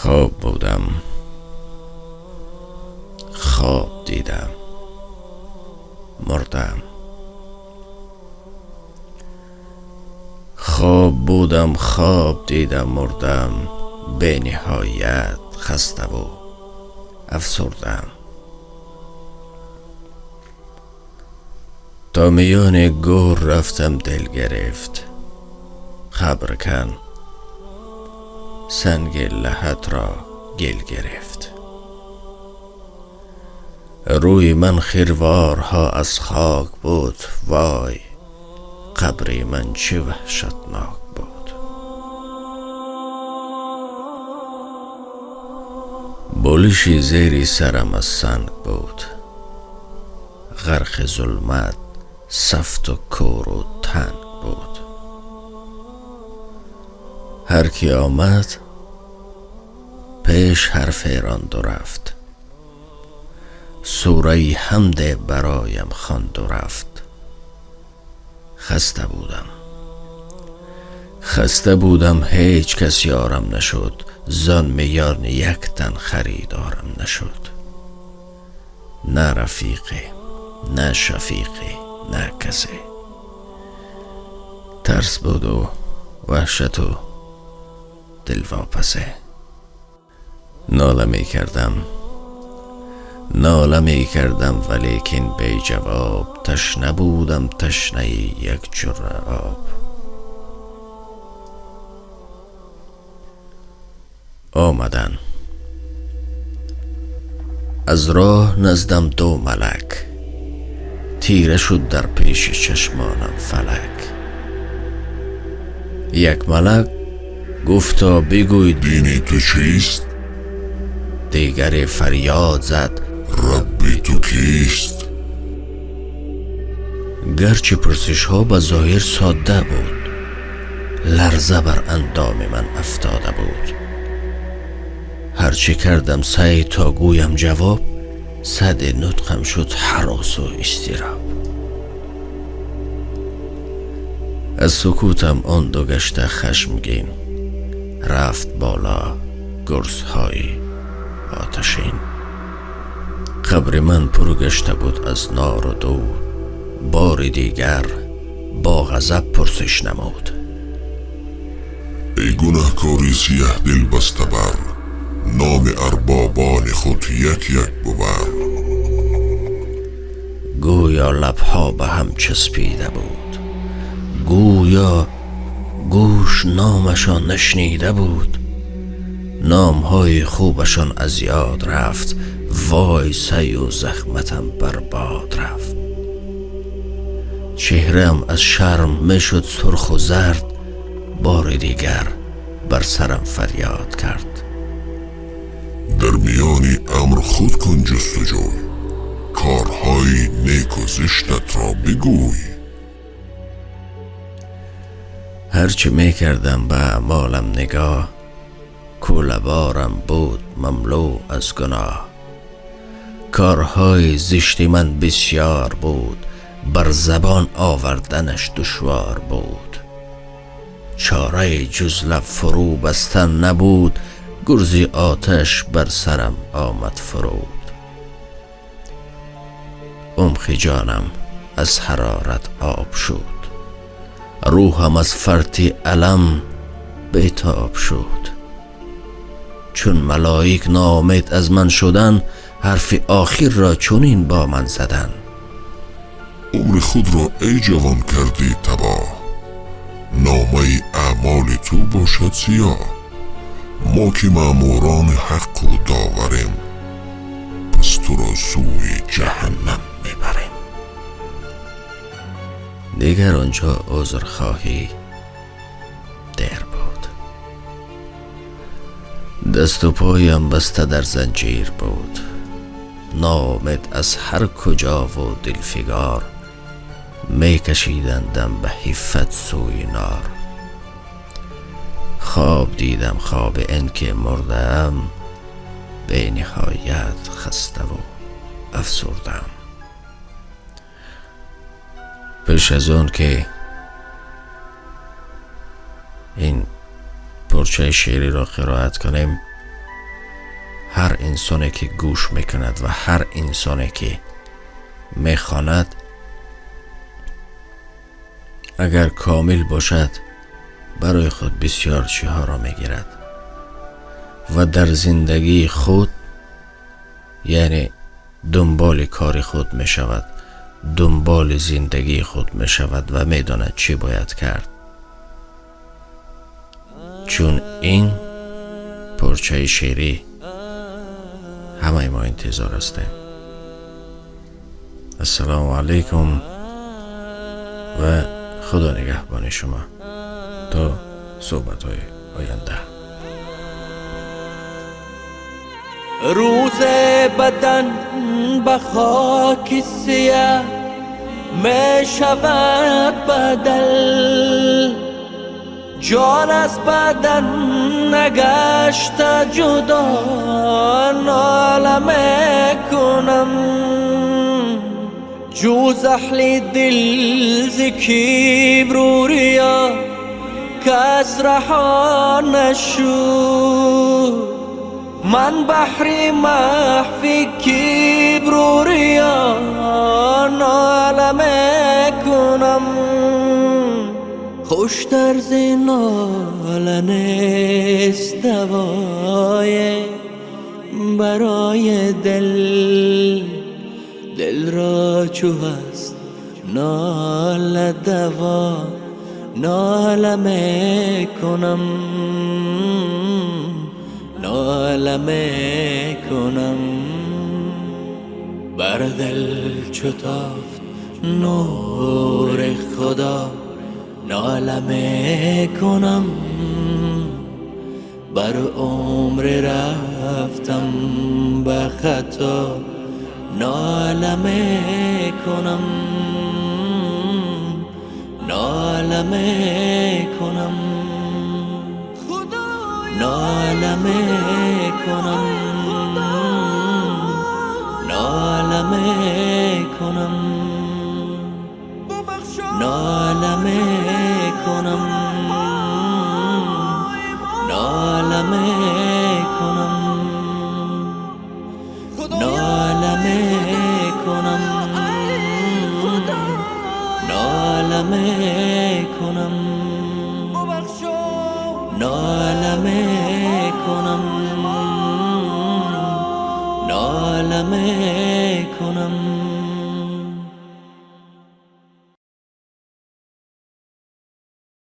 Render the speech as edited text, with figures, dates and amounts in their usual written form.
خواب بودم، خواب دیدم، مردم. خواب بودم، خواب دیدم، مردم. به نهایت خسته و افسردم. تا میان گور رفتم، دل گرفت. خبرکن سنگ لحد را گل گرفت. روی من خروارها از خاک بود. وای، قبر من چه وحشتناک بود. بالشی زیر سرم از سنگ بود. غرق ظلمت، سفت و کور و تنگ بود. هر کی آمد پیش حرف راند و رفت. سوره حمد برایم خواند و رفت. خسته بودم، هیچ کس یارم نشد. زان میان یک تن خریدارم نشد. نه رفیقی، نه شفیقی، نه کسی. ترس بود و وحشت و دلواپسه. ناله می کردم ولیکن بی جواب. تشنه بودم، تشنه یک جرعه آب. آمدن از راه نزدم دو ملک. تیره شد در پیش چشمانم فلک. یک ملک گفتا بگوی دین تو چیست؟ دیگری فریاد زد رب تو کیست؟ گرچه پرسش ها به ظاهر ساده بود، لرزه بر اندام من افتاده بود. هرچه کردم سعی تا گویم جواب، صد نطقم شد هراس و اضطراب. از سکوتم آن دو گشته خشمگین، رفت بالا گرزهای آتشین. قبر من پر گشته بود از نار و دود. بار دیگر با غضب پرسش نمود. ای گناهکاری سیه دل بسته بر، نام اربابان خود یک یک ببر. گویا لبها به هم چسبیده بود، گویا گوش نامشان نشنیده بود. نامهای خوبشان از یاد رفت. وای، سی و زحمتم برباد رفت. چهرم از شرم میشد سرخ و زرد. بار دیگر بر سرم فریاد کرد. در میان امر خود کن جستجوی، کارهای نیک و زشتت را بگوی. هرچه می کردم به اعمالم نگاه، کوله بارم بود مملو از گناه. کارهای زشت من بسیار بود، بر زبان آوردنش دشوار بود. چاره جز لب فرو بستن نبود، گرزی آتش بر سرم آمد فرود. عمق جانم از حرارت آب شد، روحم از فرط الم بیتاب شد. چون ملائک ناامید از من شدن، حرف آخر را چنین با من زدن. عمر خود را ای جوان کردی تباه، نامه اعمال تو باشد سیاه. ما که ماموران حق و داوریم، پس تو را سوی جهنم میبریم. دیگر آنجا عذرخواهی دیر بود. دست و پایم بسته در زنجیر بود. ناامید از هر کجا و دلفگار، می کشیدندم به حفت سوی نار. خواب دیدم، خواب این که مردم. به نهایت خسته و افسردم. پیش از اون که این پرچه شعری را قرائت کنیم، هر انسانی که گوش میکند و هر انسانی که میخواند اگر کامل باشد برای خود بسیار چیزها را میگیرد و در زندگی خود یعنی دنبال کار خود می شود، دنبال زندگی خود می شود و می داند چی باید کرد، چون این پرچه شعری همه ما انتظار هستیم. السلام علیکم و خدا نگهبان شما تا صحبت های آینده. روز بدن به خاک سیه می شود بدل، جان از بدن نگشت جدا ناله می کنم، جوز اهل دل ز کبر و ریا کس رها نشد، من بحر محو کبر و ریا ناله می کنم، خوشتر ز ناله نیست دوای برای دل، دل را چو هست ناله دوا ناله می کنم، ناله می کنم، بر دل چو تافت نور خدا ناله می کنم، بر عمر رفتم به خطا ناله می کنم، ناله می کنم، ناله می کنم، ناله می کنم، ناله می کنم، ناله می کنم، ناله می کنم، ناله می کنم، ناله می کنم، ناله می کنم.